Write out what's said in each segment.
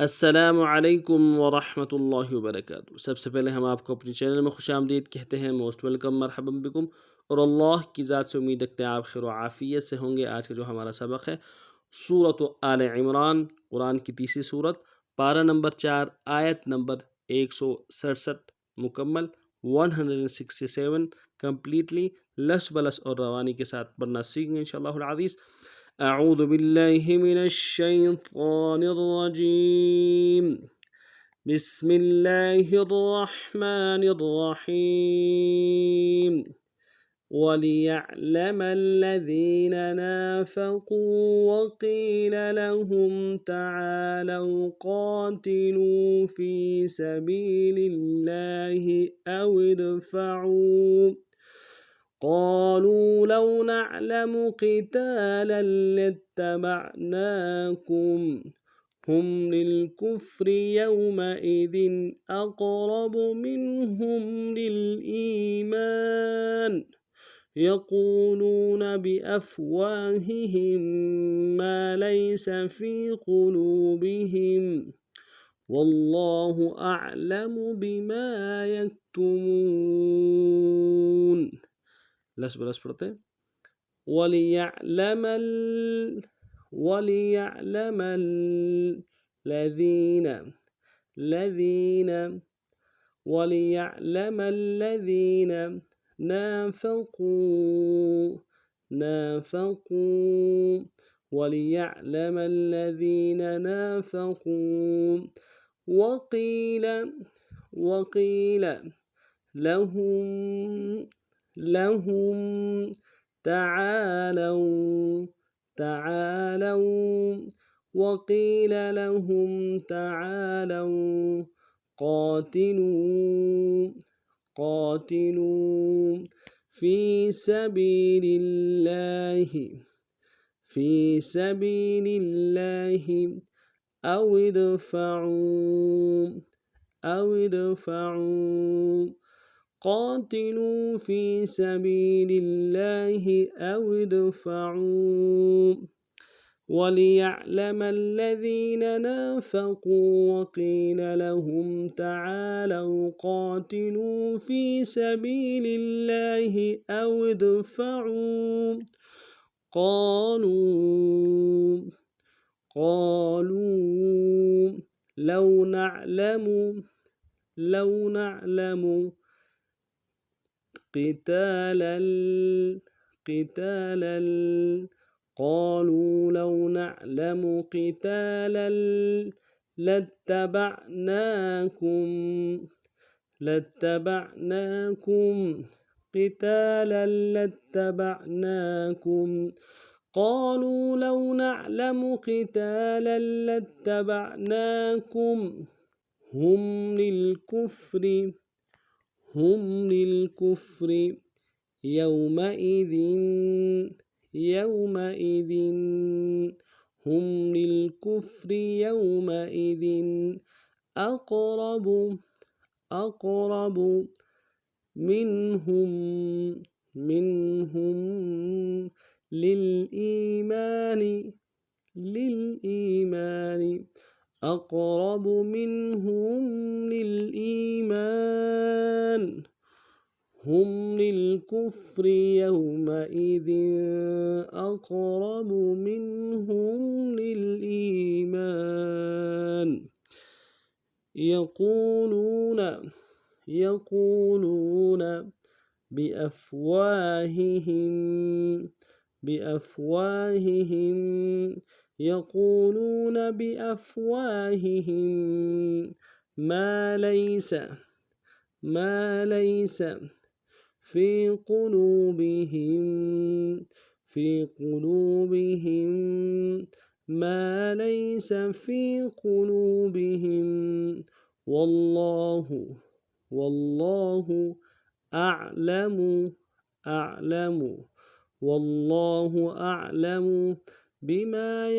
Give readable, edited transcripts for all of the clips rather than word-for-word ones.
अस्सलामु अलैकुम वरहमतुल्लाहि वबरकातुहू। सबसे पहले हम आपको अपने चैनल में खुश आमदीद कहते हैं, मोस्ट वेलकम, मरहबम बिकुम। और अल्लाह की ज़ात से उम्मीद रखते हैं आप खैर आफ़ियत से होंगे। आज का जो हमारा सबक है सूरत आल इमरान, कुरान की तीसरी सूरत, पारा नंबर 4, आयत नंबर 167 मुकम्मल, 167 कम्प्लीटली लश बलश और रवानी के साथ पढ़ना सीखेंगे इंशाअल्लाहुल अज़ीज़। अऊज़ु बिल्लाहि मिनश शैतानिर रजीम। बिस्मिल्लाहिर रहमानिर रहीम। वलियअलमल लज़ीना नाफ़क़ू वक़ील लहुम तआलौ क़ातिलू फ़ी सबीलिल्लाहि औ इदफ़अू क़ालू लौ नअलमु क़ितालन लत्तबअनाकुम हुम लिलकुफ़्रि यौमइज़िन अक़रबु मिन्हुम लिलईमान यक़ूलून बिअफ़वाहिहिम मा लैस फ़ी क़ुलूबिहिम वल्लाहु अअलमु बिमा यक्तुमून। लस बलस पढ़ते हैं। वलियअलमल लज़ीना वलियअलमल लज़ीना नाफ़क़ू वलियअलमल लज़ीना नाफ़क़ू वक़ील लहुम تعالوا قاتلوا في سبيل الله أو ادفعوا قاتلوا في سبيل الله أو ادفعوا وليعلم الذين نافقوا وقيل لهم تعالوا قاتلوا في سبيل الله أو ادفعوا قالوا لو نعلم قتالا قالوا لو نعلم قتالا لاتبعناكم قالوا لو نعلم قتالا لاتبعناكم هم للكفر يومئذ أقرب منهم للإيمان أقرب منهم للإيمان هم للكفر يومئذ أقرب منهم للإيمان يقولون بأفواههم ما ليس في قلوبهم ما ليس في قلوبهم والله أعلم والله أعلم بما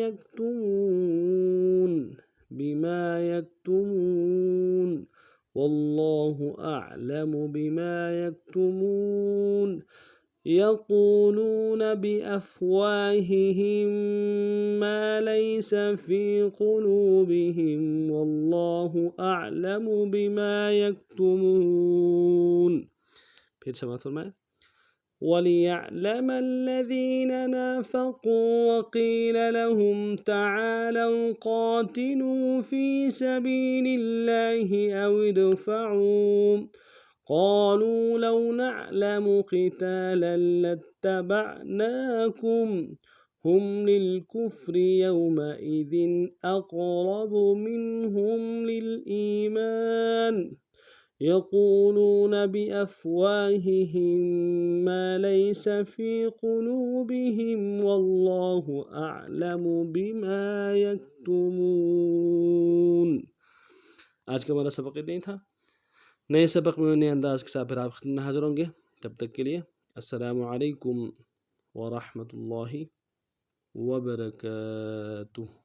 يكتمون والله أعلم بما يكتمون يقولون بأفواههم ما ليس في قلوبهم والله أعلم بما يكتمون. फिर समाप्त फरमाए وليعلم الذين نافقوا وقيل لهم تعالوا قاتلوا في سبيل الله أو ادفعوا قالوا لو نعلم قتالا لاتبعناكم هم للكفر يومئذ أقرب منهم للإيمان يقولون بأفواههم ما ليس في قلوبهم والله أعلم بما يكتمون. आज का हमारा सबक इतना ही था। नए सबक में नए अंदाज के साथ फिर आप खिदमत में हाजिर होंगे। तब तक के लिए अस्सलामु अलैकुम व रहमतुल्लाहि व बरकातुहू।